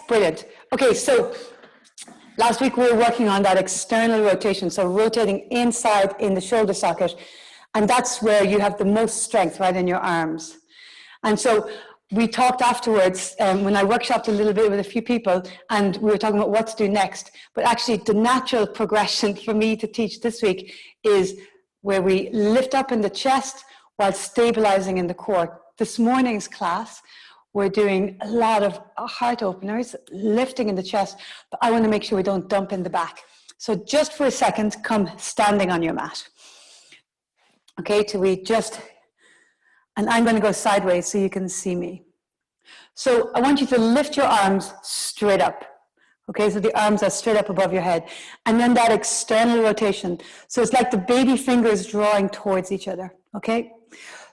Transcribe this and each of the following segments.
brilliant. Okay, so last week we were working on that external rotation, so rotating inside in the shoulder socket, and that's where you have the most strength, right, in your arms. And so we talked afterwards, when I workshopped a little bit with a few people, and we were talking about what to do next, but actually the natural progression for me to teach this week is where we lift up in the chest while stabilizing in the core. This morning's class, we're doing a lot of heart openers, lifting in the chest, but I want to make sure we don't dump in the back. So just for a second, come standing on your mat. Okay, till we just, and I'm going to go sideways so you can see me. So I want you to lift your arms straight up. Okay, so the arms are straight up above your head. And then that external rotation. So it's like the baby fingers drawing towards each other. Okay,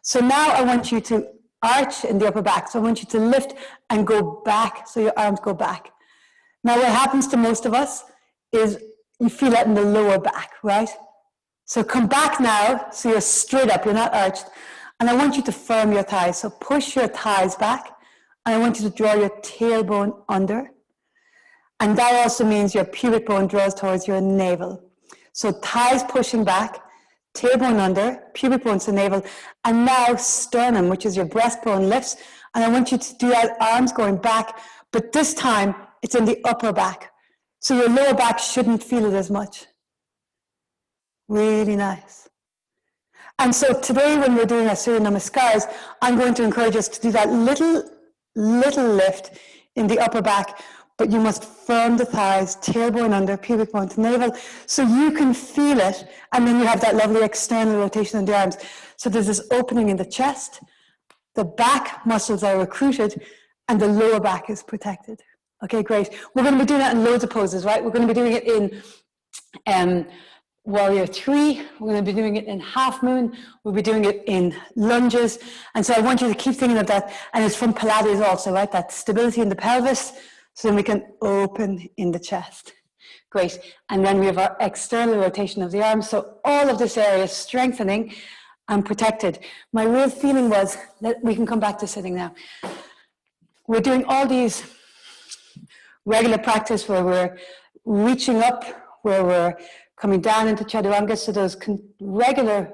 so now I want you to arch in the upper back. So I want you to lift and go back, so your arms go back. Now what happens to most of us is you feel that in the lower back, right? So come back now, so you're straight up, you're not arched. And I want you to firm your thighs. So push your thighs back, and I want you to draw your tailbone under. And that also means your pubic bone draws towards your navel. So thighs pushing back, tailbone under, pubic bone to navel, and now sternum, which is your breastbone, lifts. And I want you to do that, arms going back, but this time it's in the upper back. So your lower back shouldn't feel it as much. Really nice. And so today when we're doing our Surya Namaskars, I'm going to encourage us to do that little lift in the upper back, but you must firm the thighs, tailbone under, pubic bone to navel, so you can feel it, and then you have that lovely external rotation in the arms. So there's this opening in the chest, the back muscles are recruited, and the lower back is protected. Okay, great. We're going to be doing that in loads of poses, right? We're going to be doing it in Warrior 3, we're going to be doing it in Half Moon, we'll be doing it in lunges, and so I want you to keep thinking of that, and it's from Pilates also, right? That stability in the pelvis, so then we can open in the chest. Great. And then we have our external rotation of the arms. So all of this area is strengthening and protected. My real feeling was that we can come back to sitting now. We're doing all these regular practice where we're reaching up, where we're coming down into Chaturanga, so those regular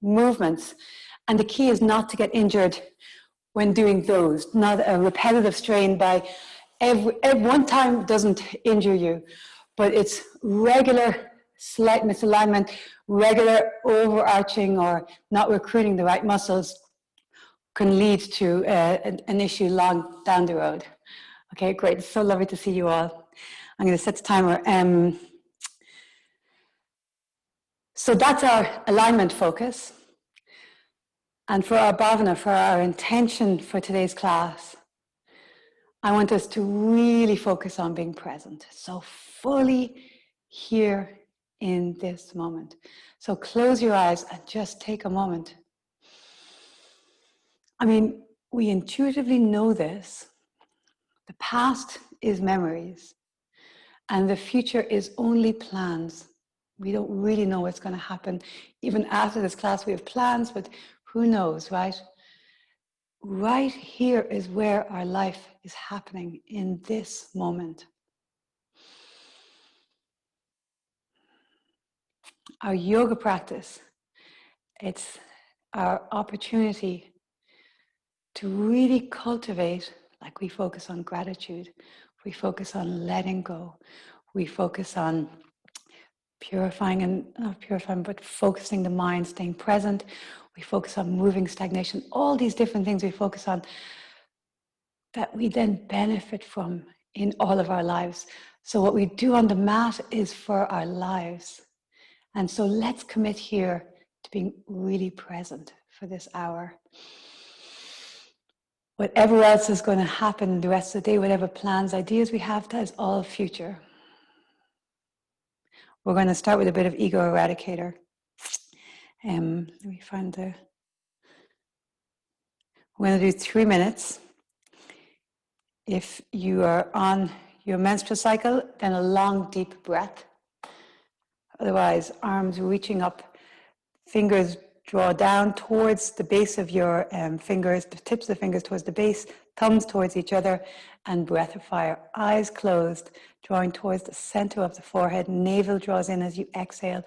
movements. And the key is not to get injured when doing those, not a repetitive strain by every one time doesn't injure you, but it's regular slight misalignment, regular overarching or not recruiting the right muscles can lead to an issue long down the road. Okay, great. It's so lovely to see you all. I'm going to set the timer. So that's our alignment focus. And for our bhavana, for our intention for today's class, I want us to really focus on being present. So fully here in this moment. So close your eyes and just take a moment. I mean, we intuitively know this. The past is memories, and the future is only plans. We don't really know what's going to happen. Even after this class, we have plans, but who knows, right? Right here is where our life is happening in this moment. Our yoga practice, it's our opportunity to really cultivate, like we focus on gratitude, we focus on letting go, we focus on purifying and not purifying, but focusing the mind, staying present. We focus on moving stagnation, all these different things we focus on that we then benefit from in all of our lives. So what we do on the mat is for our lives. And so let's commit here to being really present for this hour. Whatever else is going to happen the rest of the day, whatever plans, ideas we have, that is all future. We're going to start with a bit of ego eradicator. Let me find the... We're going to do 3 minutes. If you are on your menstrual cycle, then a long, deep breath. Otherwise, arms reaching up, fingers draw down towards the base of your fingers, the tips of the fingers towards the base, thumbs towards each other, and breath of fire. Eyes closed, drawing towards the center of the forehead. Navel draws in as you exhale.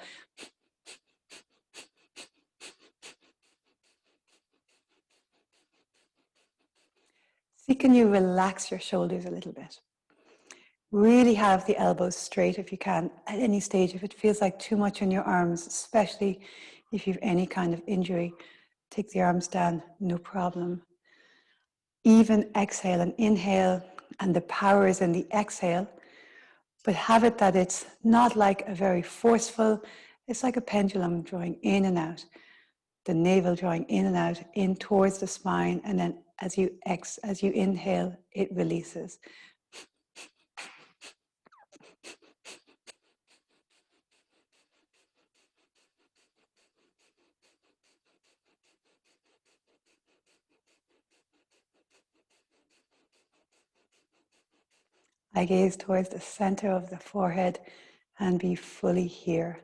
See, can you relax your shoulders a little bit? Really have the elbows straight if you can at any stage. If it feels like too much in your arms, especially if you have any kind of injury, take the arms down, no problem. Even exhale and inhale, and the power is in the exhale, but have it that it's not like a very forceful, it's like a pendulum drawing in and out. The navel drawing in and out, in towards the spine, and then as you inhale, it releases. I gaze towards the center of the forehead and be fully here.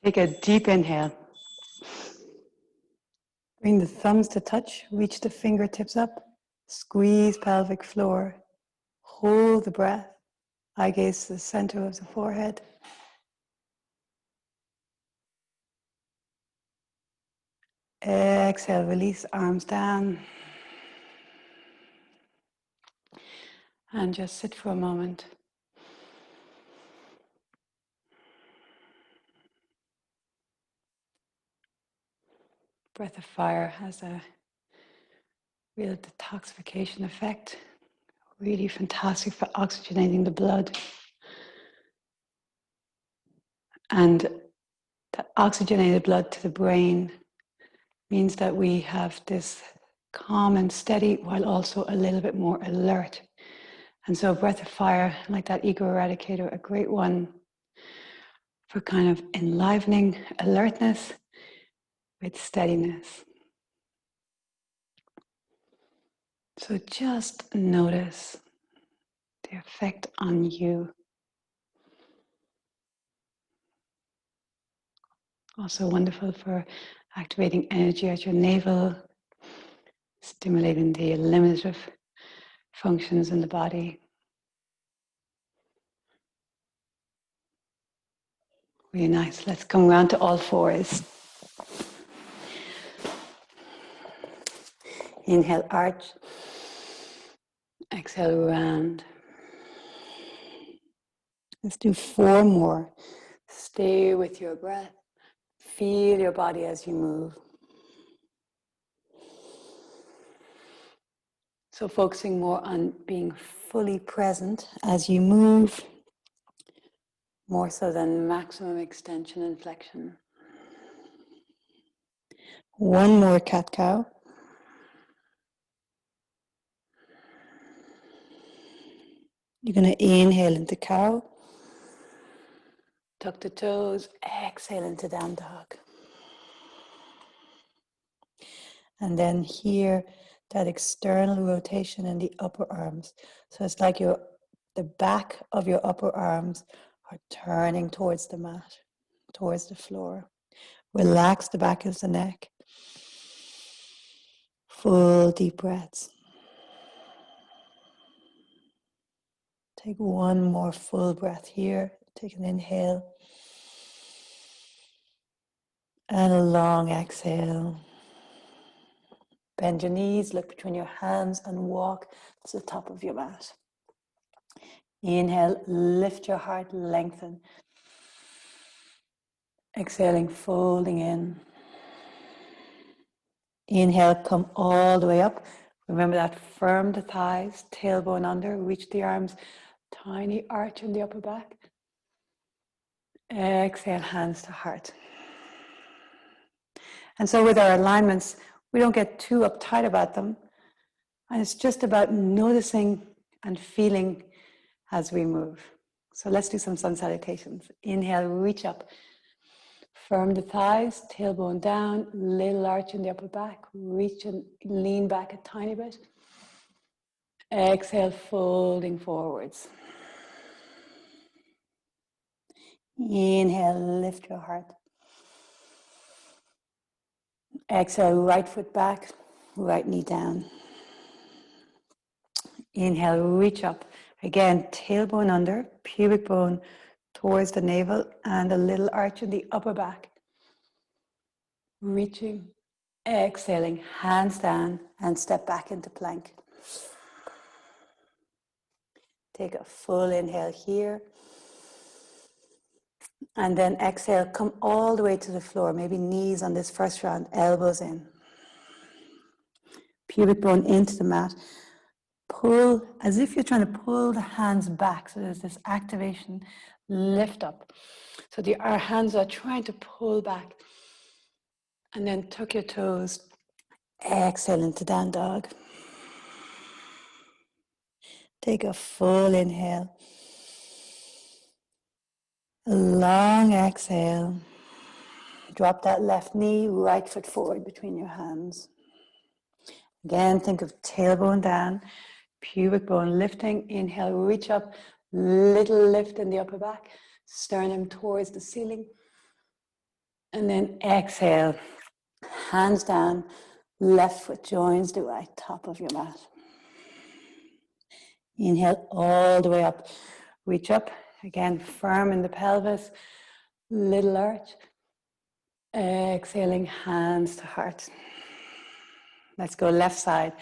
Take a deep inhale. Bring the thumbs to touch, reach the fingertips up, squeeze pelvic floor, hold the breath. Eye gaze to the center of the forehead. Exhale, release arms down. And just sit for a moment. Breath of fire has a real detoxification effect. Really fantastic for oxygenating the blood. And the oxygenated blood to the brain means that we have this calm and steady while also a little bit more alert. And so breath of fire, like that ego eradicator, a great one for kind of enlivening alertness with steadiness. So just notice the effect on you. Also wonderful for activating energy at your navel, stimulating the eliminative functions in the body. Really nice. Let's come around to all fours. Inhale, arch. Exhale, round. Let's do 4 more. Stay with your breath. Feel your body as you move. So focusing more on being fully present as you move, more so than maximum extension and flexion. 1 more cat-cow. You're going to inhale into cow. Tuck the toes, exhale into down dog. And then here, that external rotation in the upper arms. So it's like the back of your upper arms are turning towards the mat, towards the floor. Relax the back of the neck. Full deep breaths. Take one more full breath here. Take an inhale. And a long exhale. Bend your knees, look between your hands and walk to the top of your mat. Inhale, lift your heart, lengthen. Exhaling, folding in. Inhale, come all the way up. Remember that, firm the thighs, tailbone under, reach the arms, tiny arch in the upper back. Exhale, hands to heart. And so with our alignments, we don't get too uptight about them. And it's just about noticing and feeling as we move. So let's do some sun salutations. Inhale, reach up. Firm the thighs, tailbone down, little arch in the upper back. Reach and lean back a tiny bit. Exhale, folding forwards. Inhale, lift your heart. Exhale, right foot back, right knee down. Inhale, reach up. Again, tailbone under, pubic bone towards the navel, and a little arch in the upper back. Reaching, exhaling, hands down, and step back into plank. Take a full inhale here. And then exhale, come all the way to the floor. Maybe knees on this first round, elbows in. Pubic bone into the mat. Pull, as if you're trying to pull the hands back. So there's this activation, lift up. So our hands are trying to pull back. And then tuck your toes. Exhale into down dog. Take a full inhale. A long exhale. Drop that left knee, right foot forward between your hands. Again, think of tailbone down, pubic bone lifting. Inhale, reach up, little lift in the upper back, sternum towards the ceiling. And then exhale, hands down, left foot joins the right top of your mat. Inhale all the way up, reach up, again firm in the pelvis, little arch. Exhaling, hands to heart. Let's go left side.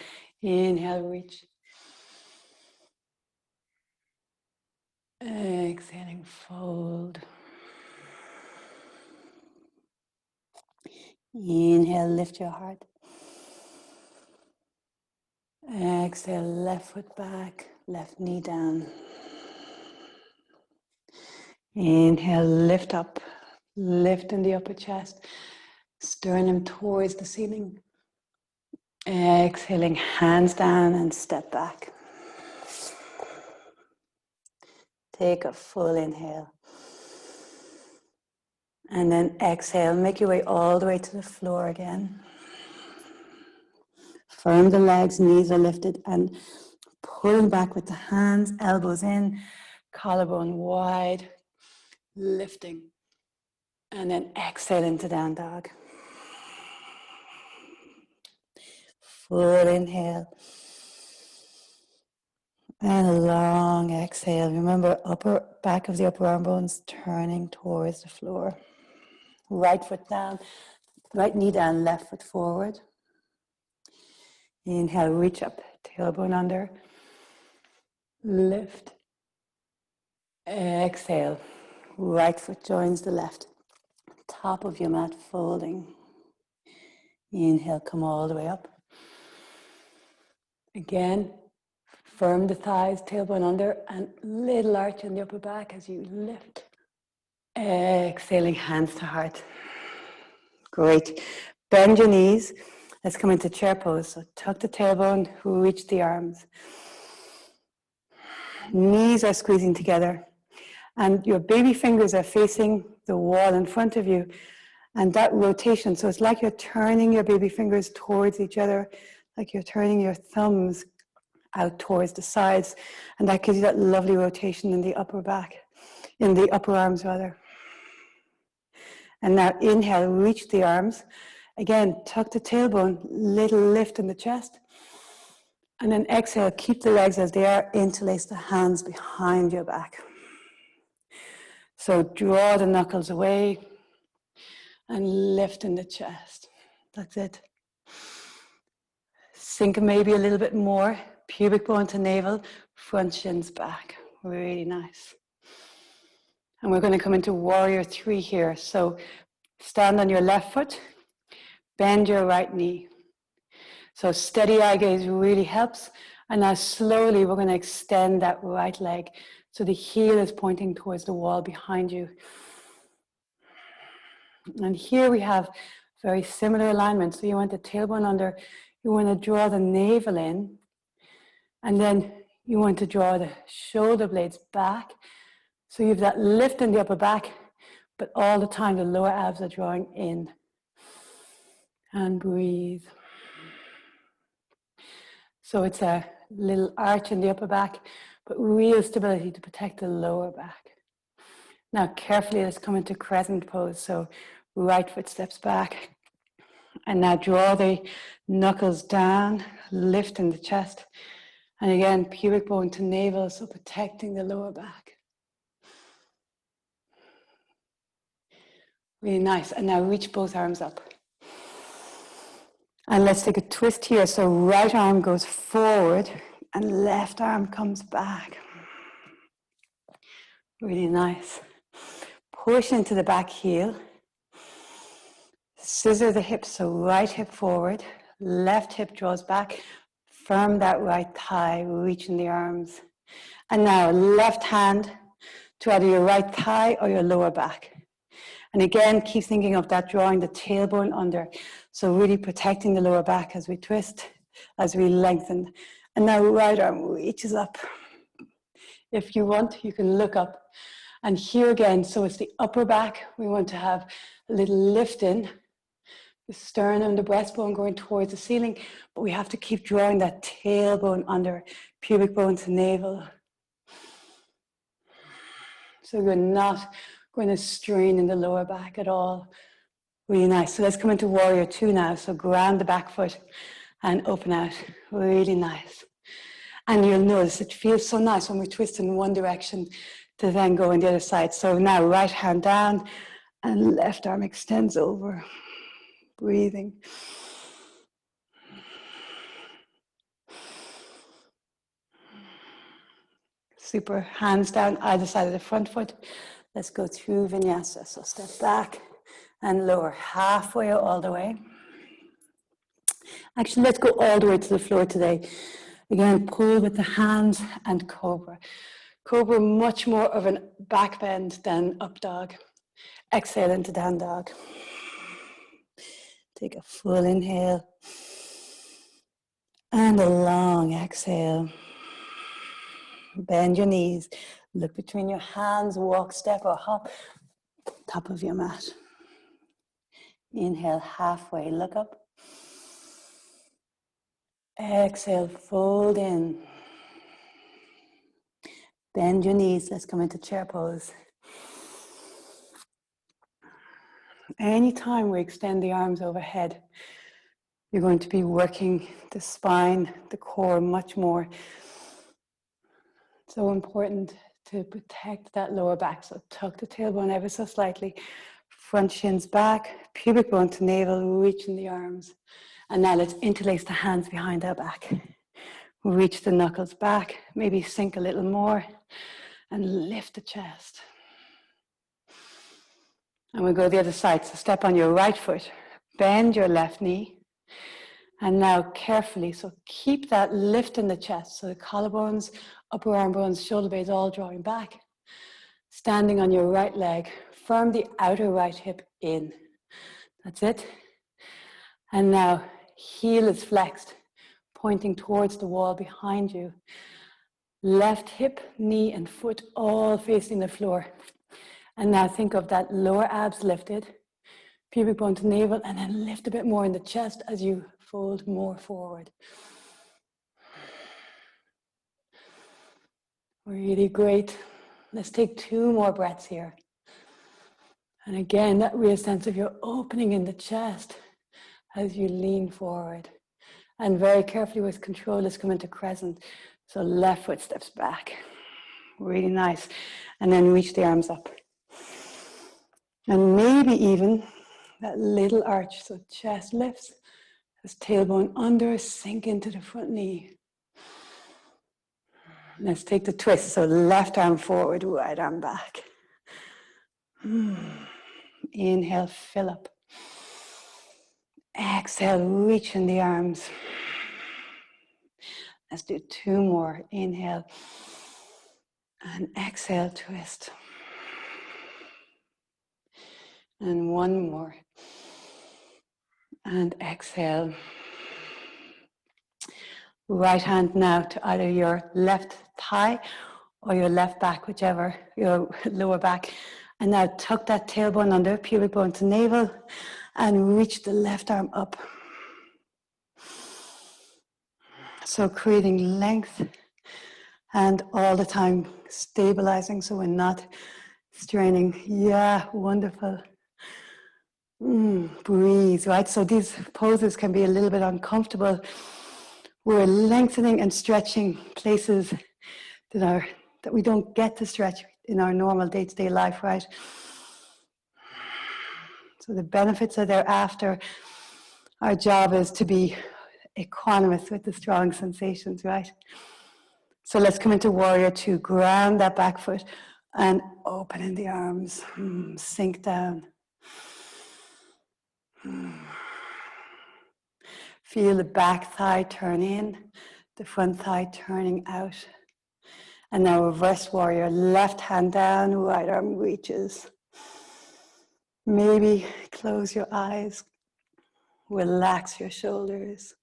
Inhale, reach. Exhaling, fold. Inhale, lift your heart. Exhale, left foot back, left knee down. Inhale, lift up, lift in the upper chest, sternum towards the ceiling. Exhaling, hands down and step back. Take a full inhale. And then exhale, make your way all the way to the floor again. Firm the legs, knees are lifted, and pulling back with the hands, elbows in, collarbone wide, lifting. And then exhale into down dog. Full inhale. And a long exhale. Remember, upper back of the upper arm bones turning towards the floor. Right foot down, right knee down, left foot forward. Inhale, reach up, tailbone under. Lift. Exhale. Right foot joins the left. Top of your mat folding. Inhale, come all the way up. Again, firm the thighs, tailbone under, and little arch in the upper back as you lift. Exhaling, hands to heart. Great. Bend your knees. Let's come into chair pose. So tuck the tailbone, reach the arms. Knees are squeezing together. And your baby fingers are facing the wall in front of you. And that rotation, so it's like you're turning your baby fingers towards each other, like you're turning your thumbs out towards the sides. And that gives you that lovely rotation in the upper back, in the upper arms rather. And now inhale, reach the arms. Again, tuck the tailbone, little lift in the chest. And then exhale, keep the legs as they are, interlace the hands behind your back. So draw the knuckles away and lift in the chest. That's it. Sink maybe a little bit more, pubic bone to navel, front shins back. Really nice. And we're going to come into warrior 3 here. So stand on your left foot, bend your right knee. So steady eye gaze really helps. And now slowly we're going to extend that right leg. So the heel is pointing towards the wall behind you. And here we have very similar alignment. So you want the tailbone under, you want to draw the navel in, and then you want to draw the shoulder blades back. So you have that lift in the upper back, but all the time the lower abs are drawing in. And breathe. So it's a little arch in the upper back, but real stability to protect the lower back. Now carefully let's come into crescent pose. So right foot steps back. And now draw the knuckles down, lift in the chest. And again, pubic bone to navel, so protecting the lower back. Really nice. And now reach both arms up. And let's take a twist here. So right arm goes forward and left arm comes back. Really nice. Push into the back heel. Scissor the hips, so right hip forward, left hip draws back. Firm that right thigh, reaching the arms. And now left hand to either your right thigh or your lower back. And again, keep thinking of that, drawing the tailbone under. So really protecting the lower back as we twist, as we lengthen. And now right arm reaches up. If you want, you can look up. And here again, so it's the upper back. We want to have a little lift in. The sternum, the breastbone going towards the ceiling, but we have to keep drawing that tailbone under, pubic bone to navel. So you're not going to strain in the lower back at all. Really nice. So let's come into warrior 2 now. So ground the back foot and open out. Really nice. And you'll notice it feels so nice when we twist in one direction to then go in the other side. So now right hand down and left arm extends over. Breathing. Super. Hands down either side of the front foot. Let's go through vinyasa. So step back and lower halfway or all the way. Actually, let's go all the way to the floor today. Again, pull with the hands and cobra. Cobra, much more of a back bend than up dog. Exhale into down dog. Take a full inhale and a long exhale. Bend your knees, look between your hands, walk, step or hop, top of your mat. Inhale halfway, look up. Exhale, fold in. Bend your knees, let's come into chair pose. Anytime we extend the arms overhead, you're going to be working the spine, the core much more. So important to protect that lower back. So tuck the tailbone ever so slightly. Front shins back, pubic bone to navel, reaching the arms. And now let's interlace the hands behind our back. Reach the knuckles back, maybe sink a little more and lift the chest. And we'll go the other side. So step on your right foot, bend your left knee. And now carefully, so keep that lift in the chest. So the collarbones, upper arm bones, shoulder blades all drawing back. Standing on your right leg, firm the outer right hip in. That's it. And now heel is flexed, pointing towards the wall behind you. Left hip, knee, and foot all facing the floor. And now think of that lower abs lifted, pubic bone to navel, and then lift a bit more in the chest as you fold more forward. Really great. Let's take 2 more breaths here. And again, that real sense of your opening in the chest as you lean forward. And very carefully with control, let's come into crescent. So left foot steps back. Really nice. And then reach the arms up. And maybe even that little arch. So chest lifts, as tailbone under, sink into the front knee. Let's take the twist. So left arm forward, right arm back. Inhale, fill up. Exhale, reach in the arms. Let's do 2 more. Inhale and exhale, twist. And 1 more. And exhale. Right hand now to either your left thigh or your left back, whichever, your lower back. And now tuck that tailbone under, pubic bone to navel, and reach the left arm up. So creating length and all the time stabilizing so we're not straining. Yeah, wonderful. Breathe, right? So these poses can be a little bit uncomfortable. We're lengthening and stretching places that we don't get to stretch in our normal day-to-day life, right? So the benefits are there after. Our job is to be equanimous with the strong sensations, right? So let's come into warrior 2. Ground that back foot and open in the arms. Sink down. Feel the back thigh turn in, the front thigh turning out. And now reverse warrior. Left hand down, right arm reaches. Maybe close your eyes. Relax your shoulders.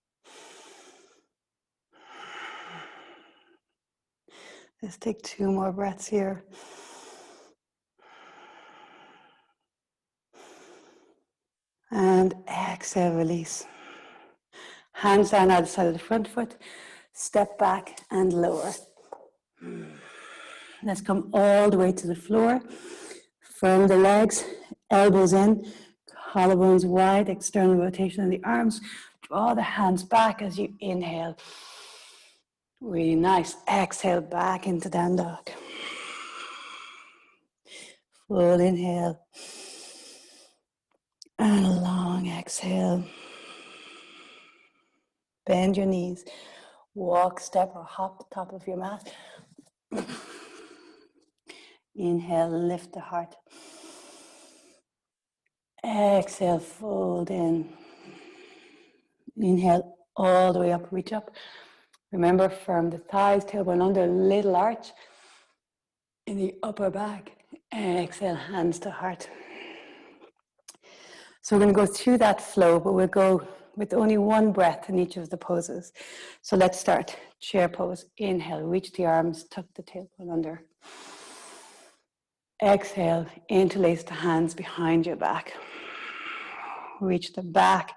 Let's take 2 more breaths here. And exhale, release. Hands down outside of the front foot. Step back and lower. Let's come all the way to the floor. Firm the legs, elbows in, collarbones wide, external rotation of the arms. Draw the hands back as you inhale. Really nice. Exhale back into down dog. Full inhale. And a long exhale. Bend your knees. Walk, step, or hop top of your mat. Inhale, lift the heart. Exhale, fold in. Inhale, all the way up, reach up. Remember, firm the thighs, tailbone under, little arch in the upper back. Exhale, hands to heart. So we're going to go through that flow, but we'll go with only 1 breath in each of the poses. So let's start. Chair pose. Inhale, reach the arms, tuck the tailbone under. Exhale, interlace the hands behind your back. Reach the back.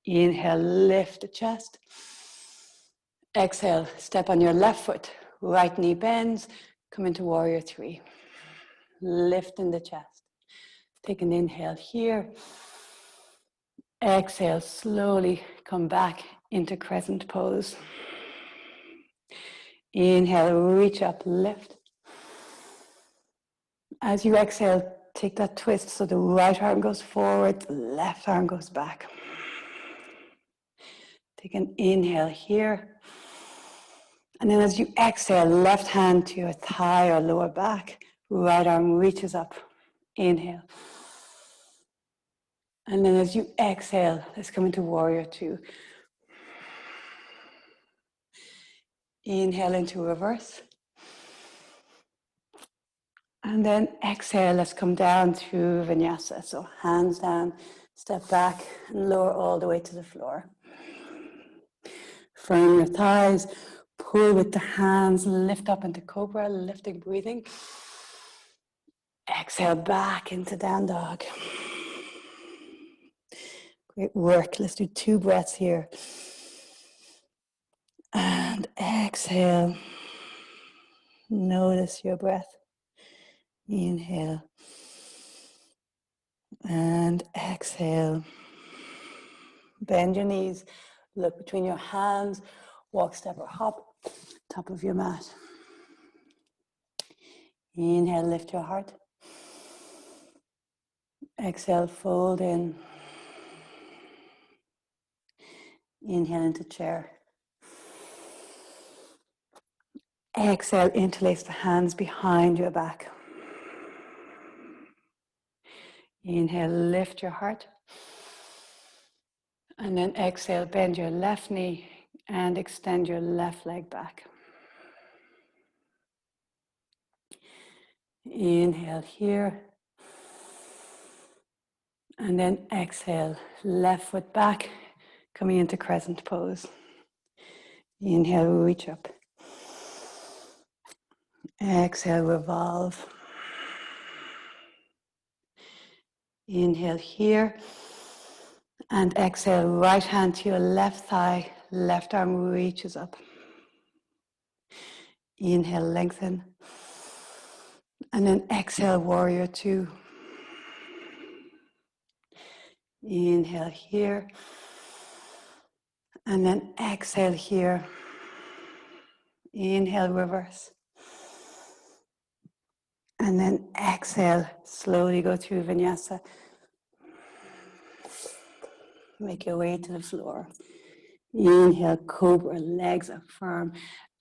Inhale, lift the chest. Exhale, step on your left foot. Right knee bends. Come into warrior 3. Lift in the chest. Take an inhale here. Exhale, slowly come back into crescent pose. Inhale, reach up, lift. As you exhale, take that twist so the right arm goes forward, the left arm goes back. Take an inhale here. And then as you exhale, left hand to your thigh or lower back, right arm reaches up. Inhale. And then as you exhale, let's come into warrior 2. Inhale into reverse. And then exhale, let's come down through vinyasa. So hands down, step back and lower all the way to the floor. Firm your thighs, Pull with the hands, lift up into Cobra, lifting, breathing. Exhale back into down dog. Great work. Let's do 2 breaths here. And exhale. Notice your breath. Inhale. And exhale. Bend your knees. Look between your hands. Walk, step, or hop. Top of your mat. Inhale, lift your heart. Exhale, fold in. Inhale into chair. Exhale, interlace the hands behind your back. Inhale, lift your heart. And then exhale, bend your left knee and extend your left leg back. Inhale here. And then exhale, left foot back, coming into crescent pose. Inhale, reach up. Exhale, revolve. Inhale here. And exhale, right hand to your left thigh, left arm reaches up. Inhale, lengthen. And then exhale, warrior 2. Inhale here. And then exhale here. Inhale, reverse. And then exhale, slowly go through vinyasa. Make your way to the floor. Inhale, Cobra, legs up firm,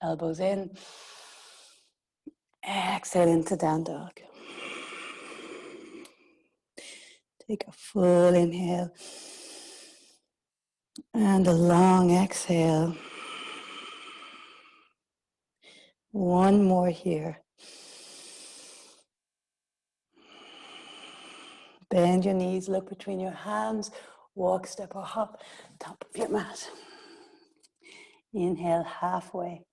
elbows in. Exhale into down dog. Take a full inhale. And a long exhale. One more here. Bend your knees, look between your hands, walk, step, or hop, top of your mat. Inhale, halfway.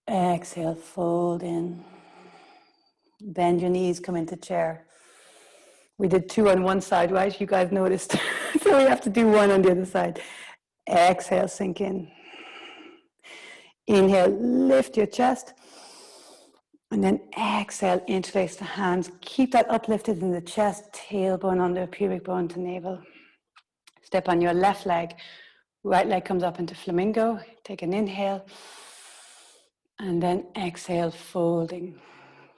Exhale, fold in. Bend your knees, come into chair. We did 2 on one side, right? You guys noticed. So we have to do 1 on the other side. Exhale, sink in. Inhale, lift your chest. And then exhale, interlace the hands. Keep that uplifted in the chest, tailbone under, pubic bone to navel. Step on your left leg. Right leg comes up into flamingo. Take an inhale. And then exhale, folding.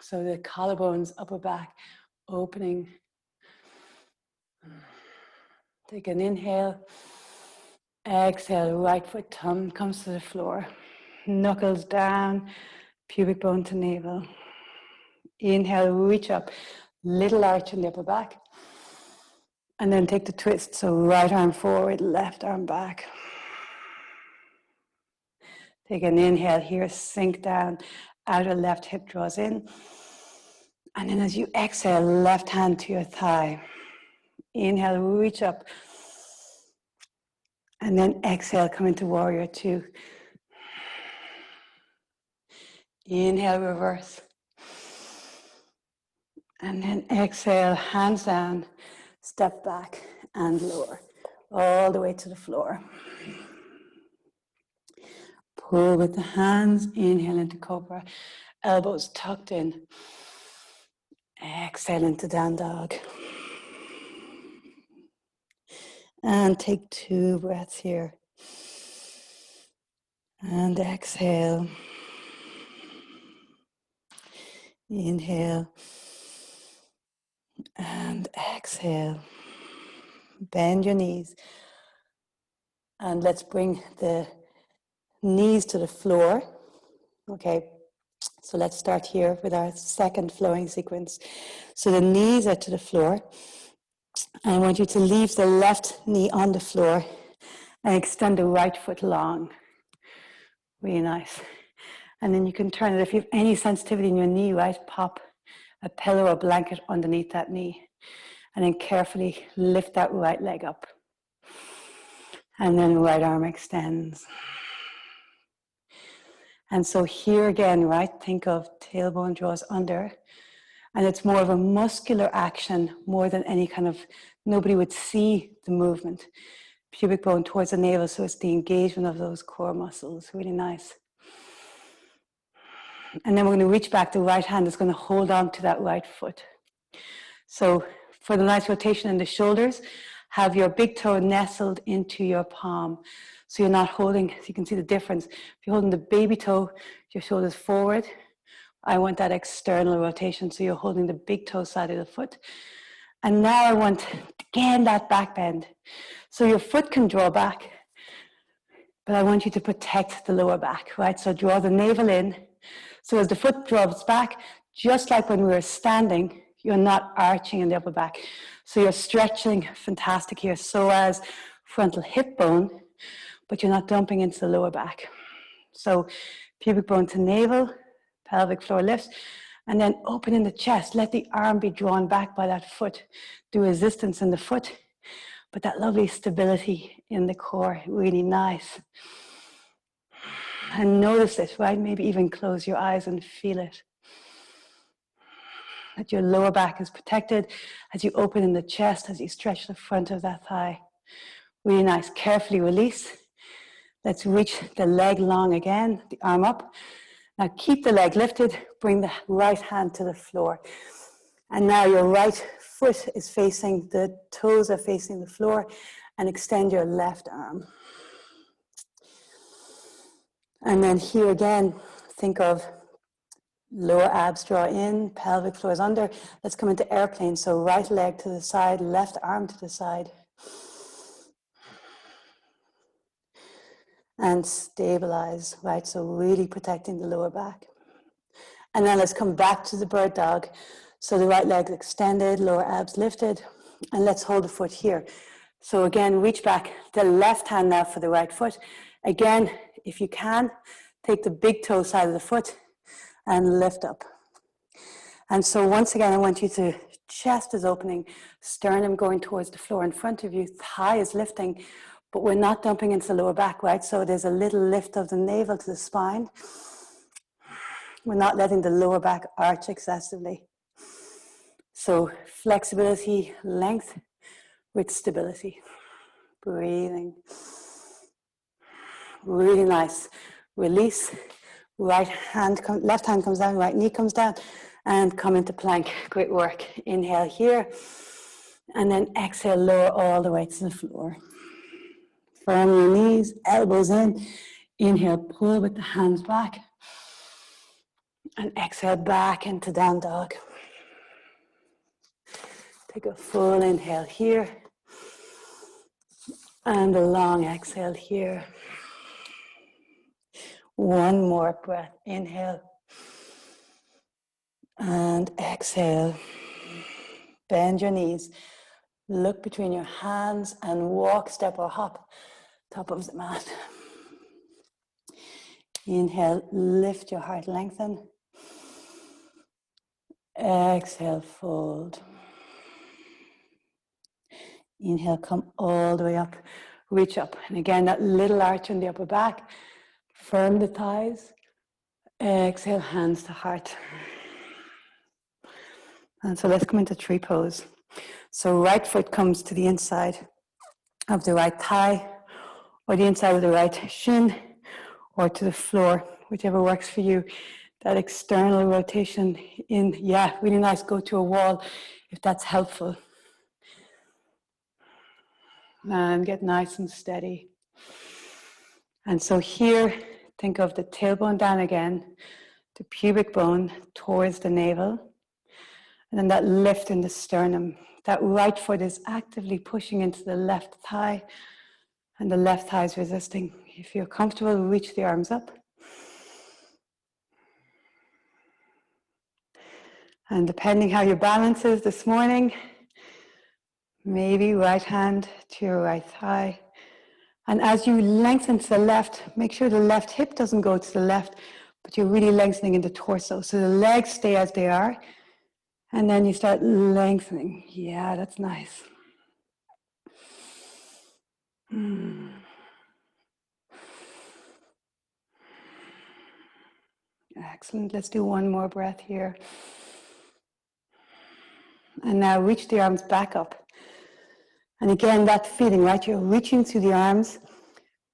So the collarbones, upper back, opening. Take an inhale. Exhale, right foot thumb comes to the floor. Knuckles down, pubic bone to navel. Inhale, reach up, little arch in the upper back. And then take the twist, so right arm forward, left arm back. Take an inhale here, sink down, outer left hip draws in. And then as you exhale, left hand to your thigh. Inhale, reach up. And then exhale, come into warrior 2. Inhale, reverse. And then exhale, hands down, step back and lower, all the way to the floor. Pull with the hands, inhale into Cobra, elbows tucked in. Exhale into down dog. And take 2 breaths here. And exhale. Inhale. And exhale. Bend your knees. And let's bring the knees to the floor. Okay, so let's start here with our second flowing sequence. So the knees are to the floor. I want you to leave the left knee on the floor and extend the right foot long. Really nice. And then you can turn it. If you have any sensitivity in your knee, right, pop a pillow or blanket underneath that knee. And then carefully lift that right leg up. And then right arm extends. And so here again, right, think of tailbone draws under. And it's more of a muscular action more than any kind of, nobody would see the movement. Pubic bone towards the navel, so it's the engagement of those core muscles, really nice. And then we're going to reach back, the right hand is going to hold on to that right foot. So for the nice rotation in the shoulders, have your big toe nestled into your palm. So you're not holding, so you can see the difference. If you're holding the baby toe, your shoulders forward. I want that external rotation, so you're holding the big toe side of the foot. And now I want, again, that back bend. So your foot can draw back, but I want you to protect the lower back, right? So draw the navel in. So as the foot drops back, just like when we were standing, you're not arching in the upper back. So you're stretching, fantastic here, so as frontal hip bone, but you're not dumping into the lower back. So pubic bone to navel, pelvic floor lifts, and then open in the chest. Let the arm be drawn back by that foot. Do resistance in the foot, but that lovely stability in the core, really nice. And notice it, right? Maybe even close your eyes and feel it. That your lower back is protected as you open in the chest, as you stretch the front of that thigh. Really nice. Carefully release. Let's reach the leg long again, the arm up. Now keep the leg lifted, bring the right hand to the floor. And now your right foot is facing, the toes are facing the floor, and extend your left arm. And then here again, think of lower abs draw in, pelvic floor is under. Let's come into airplane. So right leg to the side, left arm to the side. And stabilize, right? So really protecting the lower back. And then let's come back to the bird dog. So the right leg extended, lower abs lifted, and let's hold the foot here. So again, reach back, the left hand now for the right foot. Again, if you can, take the big toe side of the foot and lift up. And so once again, I want you to, chest is opening, sternum going towards the floor in front of you, thigh is lifting, but we're not dumping into the lower back, right? So there's a little lift of the navel to the spine. We're not letting the lower back arch excessively. So flexibility, length with stability. Breathing. Really nice. Release. Right hand, left hand comes down, right knee comes down, and come into plank. Great work. Inhale here, and then exhale, lower all the way to the floor. Firm your knees, elbows in. Inhale, pull with the hands back. And exhale back into down dog. Take a full inhale here. And a long exhale here. One more breath. Inhale. And exhale. Bend your knees. Look between your hands and walk, step or hop, top of the mat. Inhale, lift your heart, lengthen. Exhale, fold. Inhale, come all the way up, reach up. And again, that little arch in the upper back. Firm the thighs. Exhale, hands to heart. And so let's come into tree pose. So right foot comes to the inside of the right thigh, or the inside of the right shin, or to the floor, whichever works for you. That external rotation in, yeah, really nice. Go to a wall if that's helpful. And get nice and steady. And so here, think of the tailbone down again, the pubic bone towards the navel, and then that lift in the sternum. That right foot is actively pushing into the left thigh, and the left thigh is resisting. If you're comfortable, reach the arms up. And depending how your balance is this morning, maybe right hand to your right thigh. And as you lengthen to the left, make sure the left hip doesn't go to the left, but you're really lengthening in the torso. So the legs stay as they are. And then you start lengthening. Yeah, that's nice. Excellent. Let's do one more breath here. And now reach the arms back up. And again, that feeling, right? You're reaching through the arms,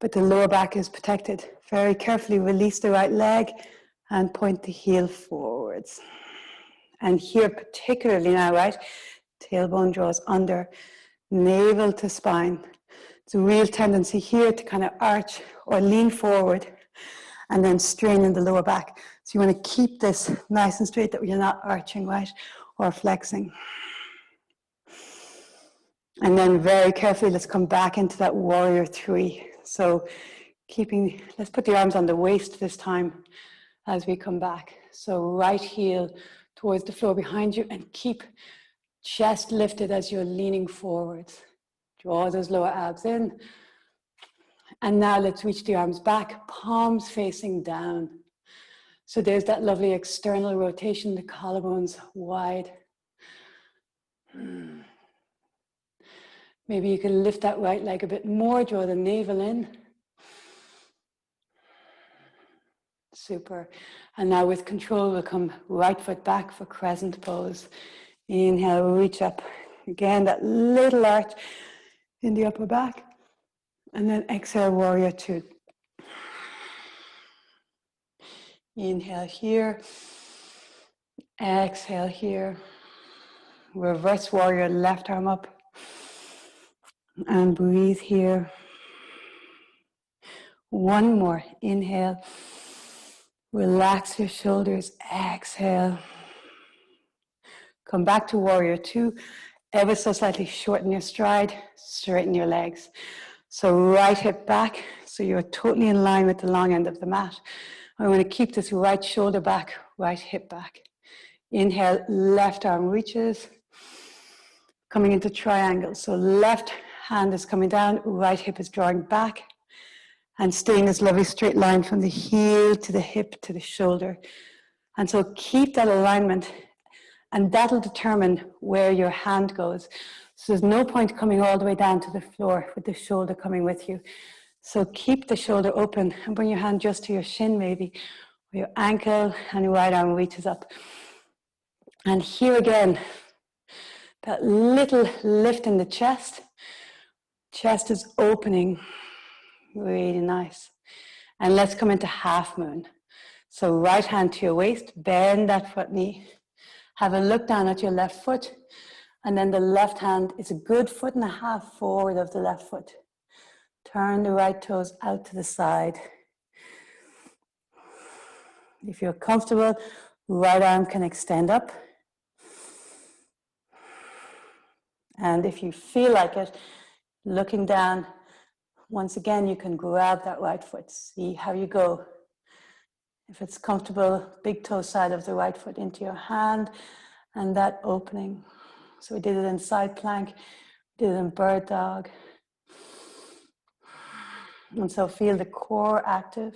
but the lower back is protected. Very carefully release the right leg and point the heel forwards. And here particularly now, right? Tailbone draws under, navel to spine. It's a real tendency here to kind of arch or lean forward and then strain in the lower back. So you want to keep this nice and straight, that you're not arching, right? Or flexing. And then very carefully, let's come back into that warrior three. So let's put the arms on the waist this time as we come back. So right heel towards the floor behind you, and keep chest lifted as you're leaning forwards. Draw those lower abs in. And now let's reach the arms back, palms facing down. So there's that lovely external rotation, the collarbones wide. Maybe you can lift that right leg a bit more, draw the navel in. Super. And now with control, we'll come right foot back for crescent pose. Inhale, reach up. Again, that little arch in the upper back. And then exhale, warrior two. Inhale here. Exhale here. Reverse warrior, left arm up. And breathe here. One more. Inhale. Relax your shoulders. Exhale. Come back to warrior two. Ever so slightly shorten your stride. Straighten your legs. So right hip back. So you're totally in line with the long end of the mat. I'm going to keep this right shoulder back, right hip back. Inhale, left arm reaches. Coming into triangle. So left hand is coming down, right hip is drawing back. And staying this lovely straight line from the heel to the hip to the shoulder. And so keep that alignment, and that'll determine where your hand goes. So there's no point coming all the way down to the floor with the shoulder coming with you. So keep the shoulder open and bring your hand just to your shin maybe, or your ankle, and your right arm reaches up. And here again, that little lift in the chest. Chest is opening. Really nice. And let's come into half moon. So right hand to your waist, bend that front knee. Have a look down at your left foot. And then the left hand is a good 1.5 feet forward of the left foot. Turn the right toes out to the side. If you're comfortable, right arm can extend up. And if you feel like it, looking down, once again, you can grab that right foot. See how you go. If it's comfortable, big toe side of the right foot into your hand, and that opening. So we did it in side plank, did it in bird dog. And so feel the core active.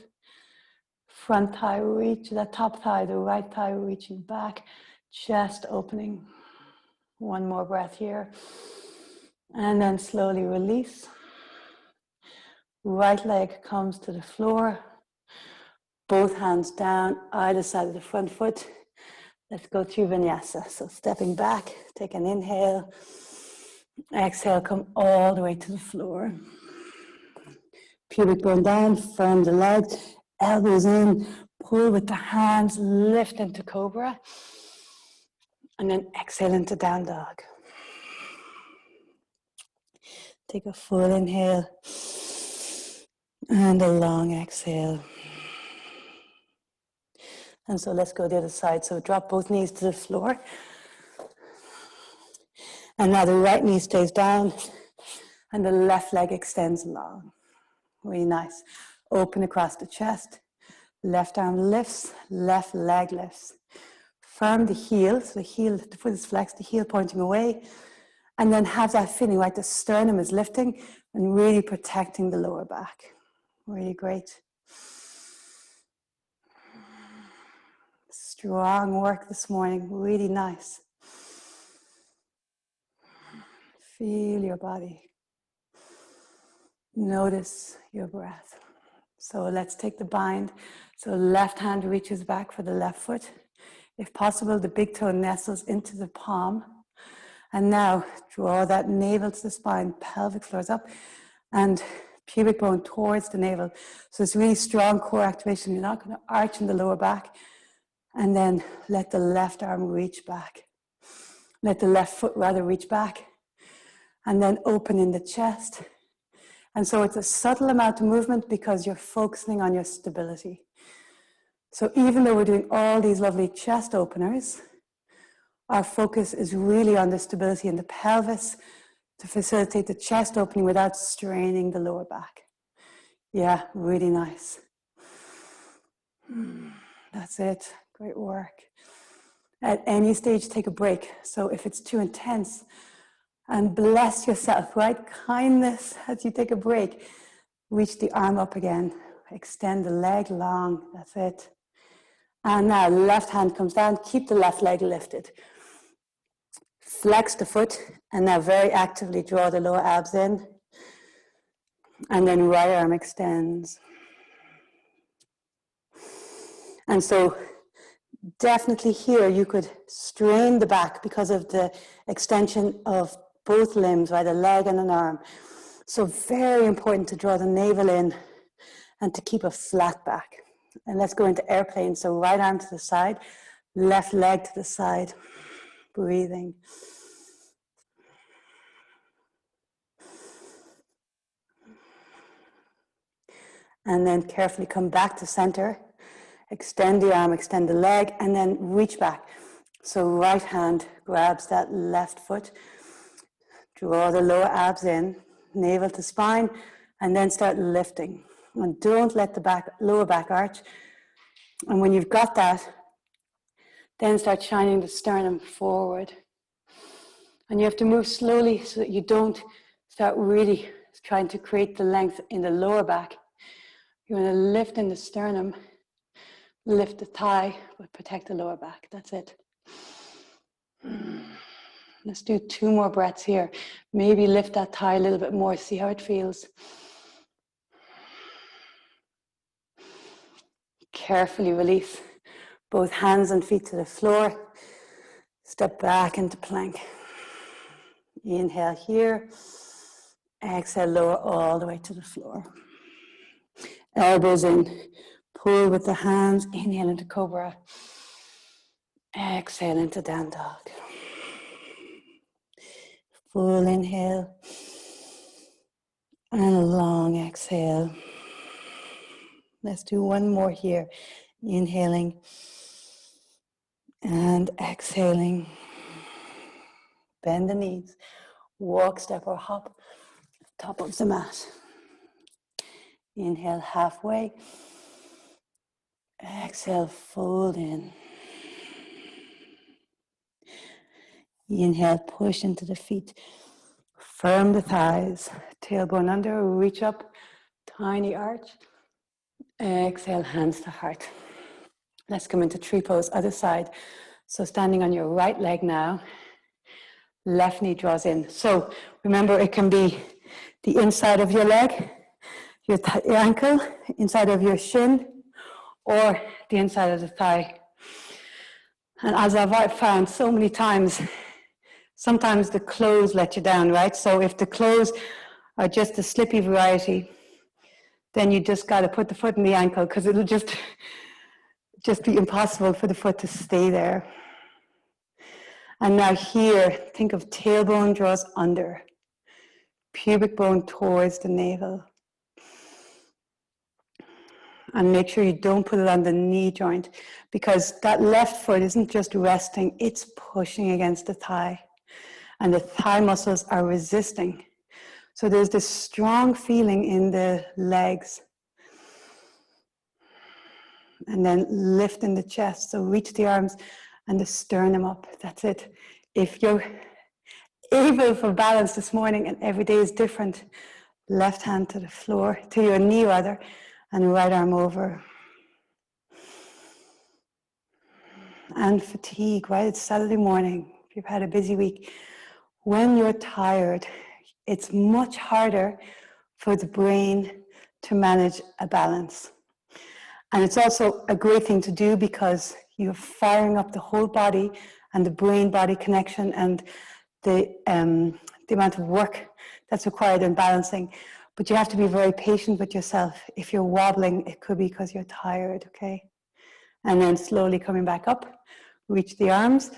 Front thigh reach, that top thigh, the right thigh reaching back, chest opening. One more breath here. And then slowly release. Right leg comes to the floor. Both hands down, either side of the front foot. Let's go through vinyasa. So stepping back, take an inhale. Exhale, come all the way to the floor. Pubic bone down, firm the legs, elbows in, pull with the hands, lift into Cobra. And then exhale into down dog. Take a full inhale and a long exhale. And so let's go the other side. So drop both knees to the floor. And now the right knee stays down and the left leg extends long. Really nice. Open across the chest. Left arm lifts, left leg lifts. Firm the heel, so the foot is flexed, the heel pointing away. And then have that feeling like the sternum is lifting and really protecting the lower back. Really great. Strong work this morning, really nice. Feel your body. Notice your breath. So let's take the bind. So left hand reaches back for the left foot. If possible, the big toe nestles into the palm. And now draw that navel to the spine, pelvic floors up, and pubic bone towards the navel. So it's really strong core activation. You're not going to arch in the lower back. And then let the left arm reach back. Let the left foot rather reach back. And then open in the chest. And so it's a subtle amount of movement because you're focusing on your stability. So even though we're doing all these lovely chest openers, our focus is really on the stability in the pelvis to facilitate the chest opening without straining the lower back. Yeah, really nice. That's it. Great work. At any stage, take a break. So if it's too intense, and bless yourself, right? Kindness as you take a break. Reach the arm up again. Extend the leg long. That's it. And now left hand comes down. Keep the left leg lifted. Flex the foot. And now very actively draw the lower abs in. And then right arm extends. And so definitely here you could strain the back because of the extension of both limbs, right, a leg and an arm. So very important to draw the navel in and to keep a flat back. And let's go into airplane. So right arm to the side, left leg to the side, breathing. And then carefully come back to center. Extend the arm, extend the leg, and then reach back. So right hand grabs that left foot. Draw the lower abs in, navel to spine, and then start lifting. And don't let the lower back arch. And when you've got that, then start shining the sternum forward. And you have to move slowly so that you don't start really trying to create the length in the lower back. You want to lift in the sternum, lift the thigh, but protect the lower back. That's it. Let's do 2 more breaths here. Maybe lift that thigh a little bit more. See how it feels. Carefully release both hands and feet to the floor. Step back into plank. Inhale here. Exhale, lower all the way to the floor. Elbows in. Pull with the hands. Inhale into Cobra. Exhale into down dog. Full inhale. And a long exhale. Let's do 1 more here. Inhaling. And exhaling. Bend the knees. Walk, step, or hop. Top of the mat. Inhale halfway. Exhale, fold in. Inhale, push into the feet. Firm the thighs. Tailbone under, reach up. Tiny arch. Exhale, hands to heart. Let's come into tree pose, other side. So standing on your right leg now. Left knee draws in. So remember, it can be the inside of your leg, your ankle, inside of your shin, or the inside of the thigh. And as I've found so many times, sometimes the clothes let you down, right? So if the clothes are just the slippy variety, then you just got to put the foot in the ankle because it'll just be impossible for the foot to stay there. And now here, think of tailbone draws under, pubic bone towards the navel. And make sure you don't put it on the knee joint because that left foot isn't just resting, it's pushing against the thigh. And the thigh muscles are resisting. So there's this strong feeling in the legs. And then lift in the chest. So reach the arms and the sternum up. That's it. If you're able for balance this morning, and every day is different, left hand to the floor, to your knee rather, and right arm over. And fatigue, right? It's Saturday morning. If you've had a busy week. When you're tired, it's much harder for the brain to manage a balance. And it's also a great thing to do because you're firing up the whole body and the brain-body connection and the amount of work that's required in balancing. But you have to be very patient with yourself. If you're wobbling, it could be because you're tired, okay? And then slowly coming back up, reach the arms.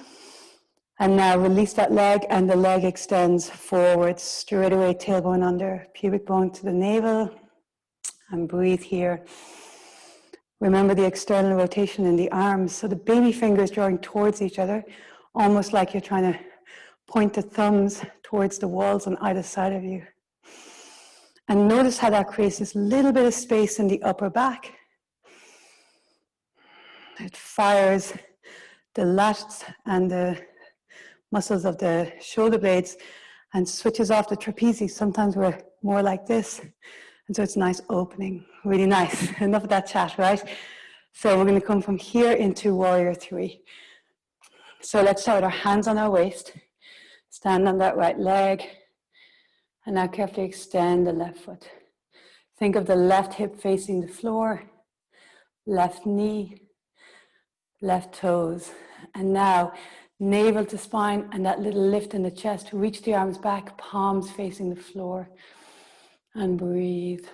And now release that leg, and the leg extends forward, straight away, tailbone under, pubic bone to the navel, and breathe here. Remember the external rotation in the arms. So the baby fingers drawing towards each other, almost like you're trying to point the thumbs towards the walls on either side of you. And notice how that creates this little bit of space in the upper back. It fires the lats and the muscles of the shoulder blades and switches off the trapezius. Sometimes we're more like this. And so it's a nice opening, really nice. Enough of that chat, right? So we're going to come from here into warrior three. So let's start with our hands on our waist. Stand on that right leg. And now carefully extend the left foot. Think of the left hip facing the floor, left knee, left toes. And now navel to spine and that little lift in the chest. Reach the arms back, palms facing the floor. And breathe.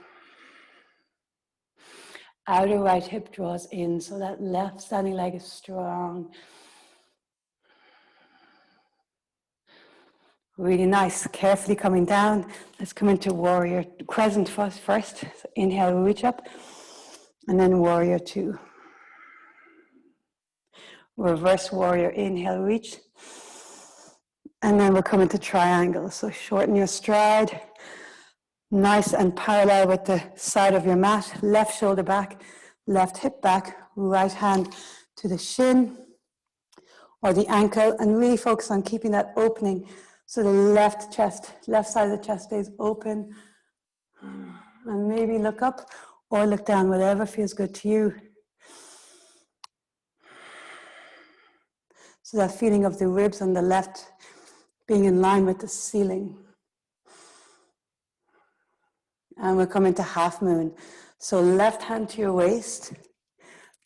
Outer right hip draws in, so that left standing leg is strong. Really nice. Carefully coming down. Let's come into warrior crescent first. So inhale, reach up. And then warrior two. Reverse warrior, inhale, reach. And then we'll come into triangle. So shorten your stride. Nice and parallel with the side of your mat. Left shoulder back, left hip back, right hand to the shin or the ankle, and really focus on keeping that opening so the left side of the chest stays open. And maybe look up or look down, whatever feels good to you. So that feeling of the ribs on the left being in line with the ceiling. And we'll come into half moon. So left hand to your waist,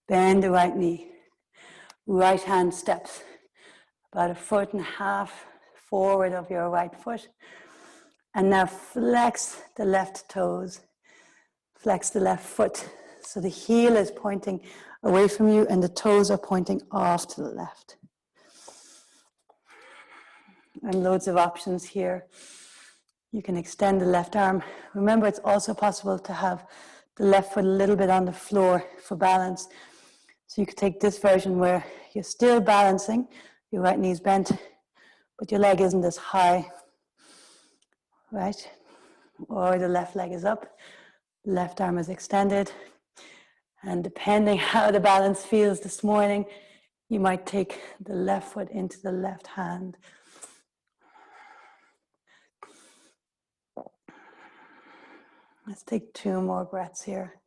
bend the right knee. Right hand steps about 1.5 feet forward of your right foot. And now flex the left toes, flex the left foot. So the heel is pointing away from you and the toes are pointing off to the left. And loads of options here. You can extend the left arm. Remember, it's also possible to have the left foot a little bit on the floor for balance. So you could take this version where you're still balancing, your right knee is bent, but your leg isn't as high, right? Or the left leg is up, left arm is extended. And depending how the balance feels this morning, you might take the left foot into the left hand. Let's take 2 more breaths here.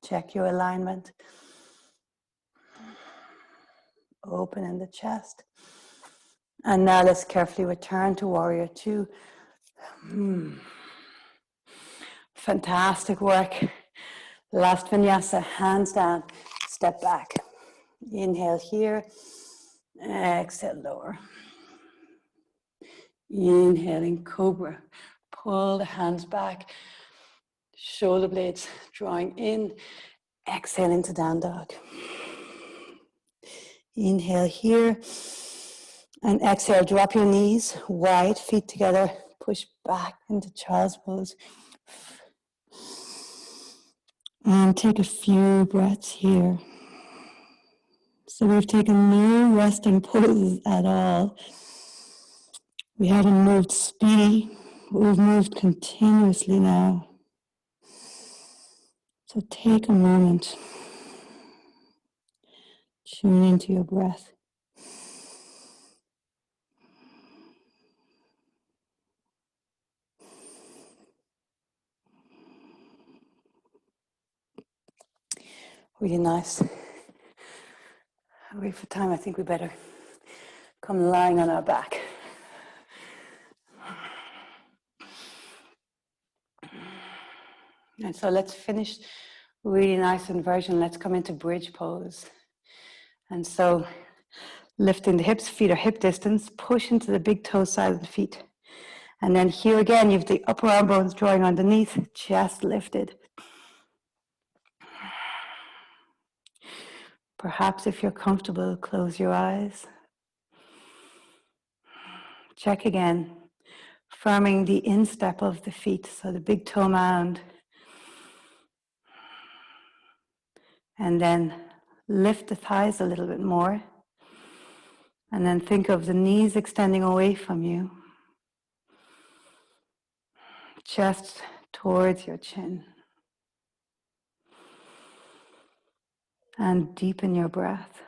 Check your alignment. Open in the chest. And now let's carefully return to warrior two. Fantastic work. Last vinyasa, hands down, step back. Inhale here, exhale lower. Inhaling Cobra. Pull the hands back, shoulder blades drawing in, exhale into down dog. Inhale here, and exhale, drop your knees wide, feet together, push back into child's pose. And take a few breaths here. So we've taken no resting poses at all. We haven't moved speedy. We've moved continuously now. So take a moment. Tune into your breath. Really nice. Wait for time. I think we better come lying on our back. And so let's finish really nice inversion. Let's come into bridge pose. And so lifting the hips, feet are hip distance, push into the big toe side of the feet. And then here again, you have the upper arm bones drawing underneath, chest lifted. Perhaps if you're comfortable, close your eyes. Check again, firming the instep of the feet, so the big toe mound. And then lift the thighs a little bit more. And then think of the knees extending away from you. Chest towards your chin. And deepen your breath.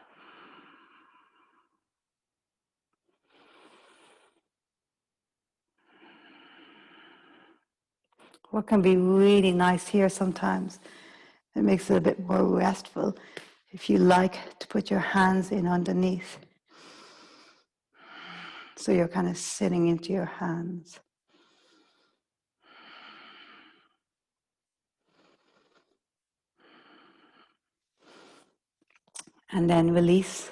What can be really nice here sometimes, it makes it a bit more restful, if you like to put your hands in underneath. So you're kind of sitting into your hands. And then release.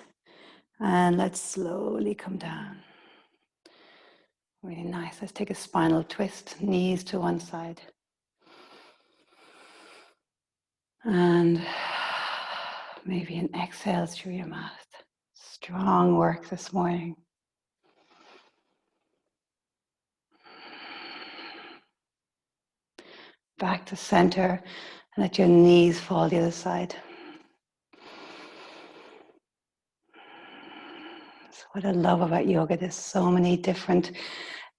And let's slowly come down. Really nice. Let's take a spinal twist, knees to one side. And maybe an exhale through your mouth. Strong work this morning. Back to center and let your knees fall the other side. So what I love about yoga, there's so many different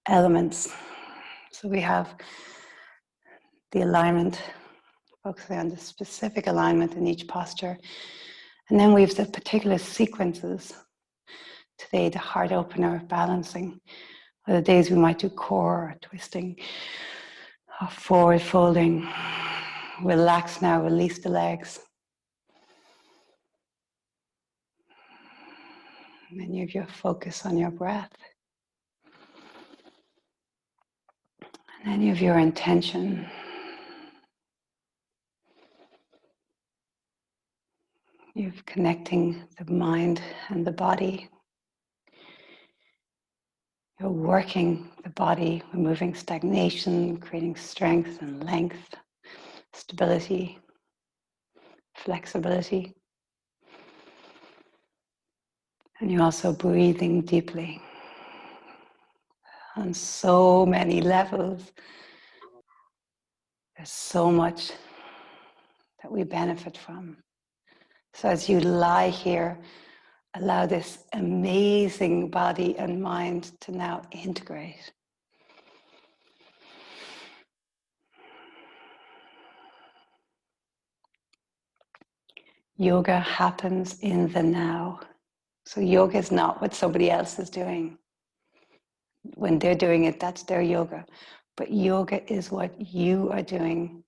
elements. So we have the alignment, focusing on the specific alignment in each posture. And then we have the particular sequences. Today, the heart opener, balancing. Other days we might do core, twisting, forward folding. Relax now, release the legs. And then you have your focus on your breath. And then you have your intention. You're connecting the mind and the body. You're working the body, removing stagnation, creating strength and length, stability, flexibility. And you're also breathing deeply on so many levels. There's so much that we benefit from. So as you lie here, allow this amazing body and mind to now integrate. Yoga happens in the now. So yoga is not what somebody else is doing. When they're doing it, that's their yoga. But yoga is what you are doing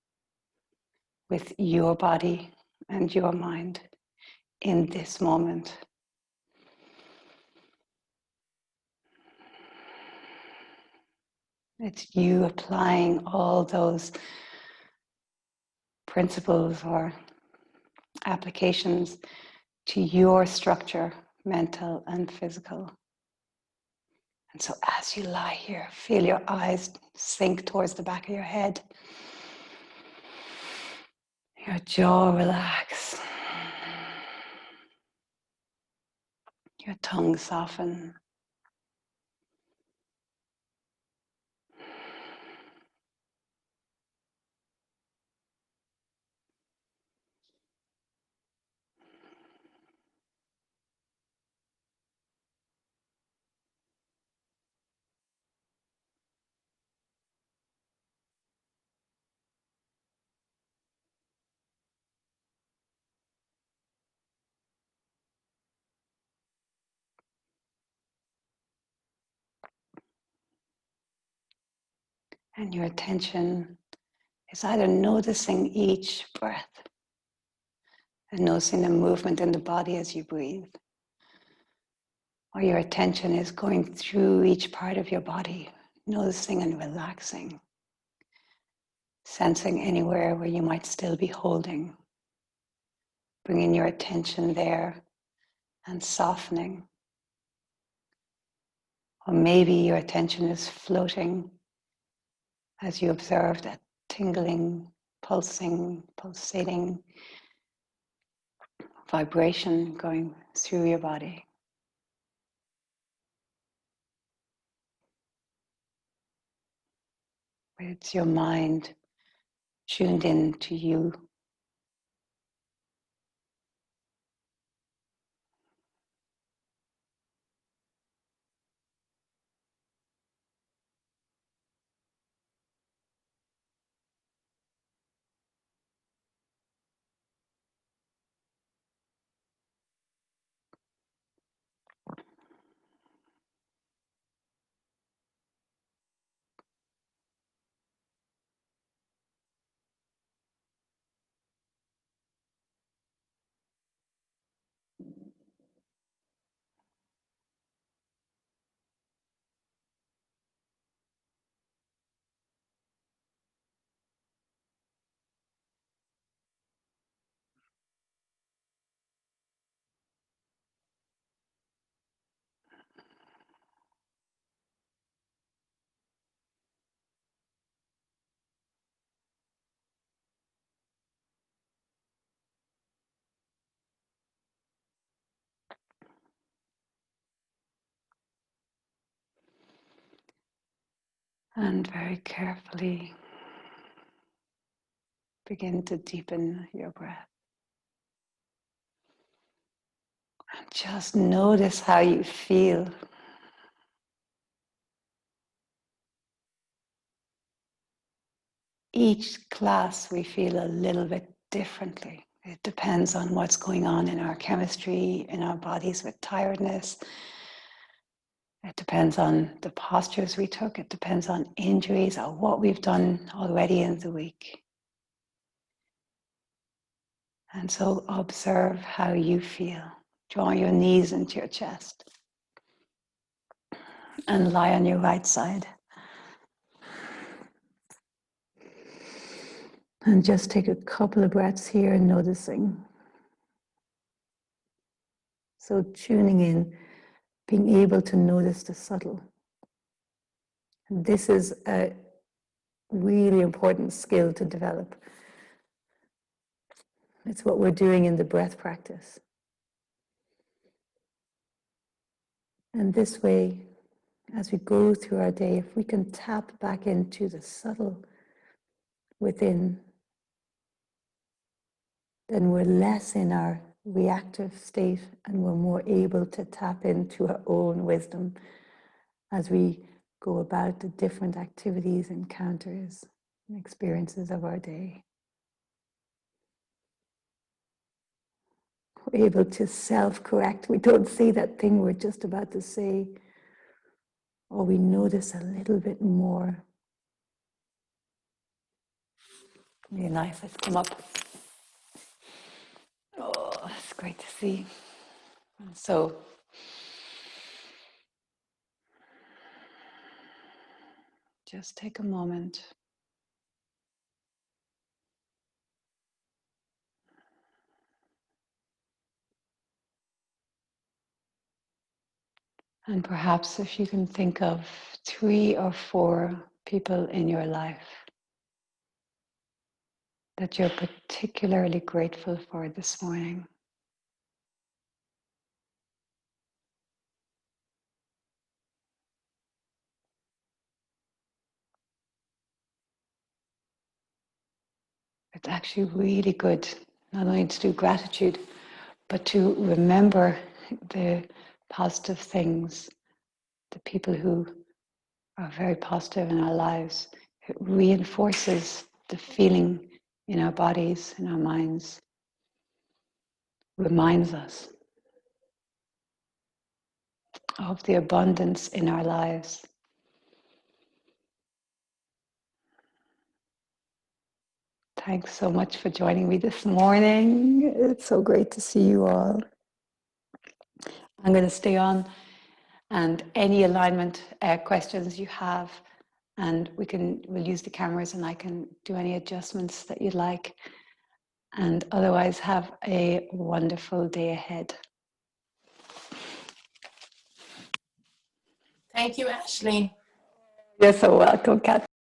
with your body and your mind in this moment. It's you applying all those principles or applications to your structure, mental and physical. And so as you lie here, feel your eyes sink towards the back of your head. Your jaw relax. Your tongue soften. And your attention is either noticing each breath and noticing the movement in the body as you breathe, or your attention is going through each part of your body, noticing and relaxing. sensing anywhere where you might still be holding, bringing your attention there and softening. Or maybe your attention is floating as you observe that tingling, pulsing, pulsating vibration going through your body. It's your mind tuned in to you. And very carefully begin to deepen your breath. And just notice how you feel. Each class we feel a little bit differently. It depends on what's going on in our chemistry, in our bodies with tiredness. It depends on the postures we took. It depends on injuries or what we've done already in the week. And so observe how you feel. Draw your knees into your chest and lie on your right side. And just take a couple of breaths here, noticing. So tuning in, being able to notice the subtle. This is a really important skill to develop. It's what we're doing in the breath practice. And this way, as we go through our day, if we can tap back into the subtle within, then we're less in our reactive state and we're more able to tap into our own wisdom as we go about the different activities, encounters, and experiences of our day. We're able to self-correct. We don't say that thing we're just about to say, or we notice a little bit more. Really nice. Let's come up. Oh, it's great to see. So, just take a moment. And perhaps if you can think of 3 or 4 people in your life that you're particularly grateful for this morning. It's actually really good not only to do gratitude, but to remember the positive things, the people who are very positive in our lives. It reinforces the feeling in our bodies, in our minds, reminds us of the abundance in our lives. Thanks so much for joining me this morning. It's so great to see you all. I'm going to stay on, and any alignment questions you have, and we'll use the cameras and I can do any adjustments that you'd like. And otherwise, have a wonderful day ahead. Thank you, Ashley. You're so welcome, Kat.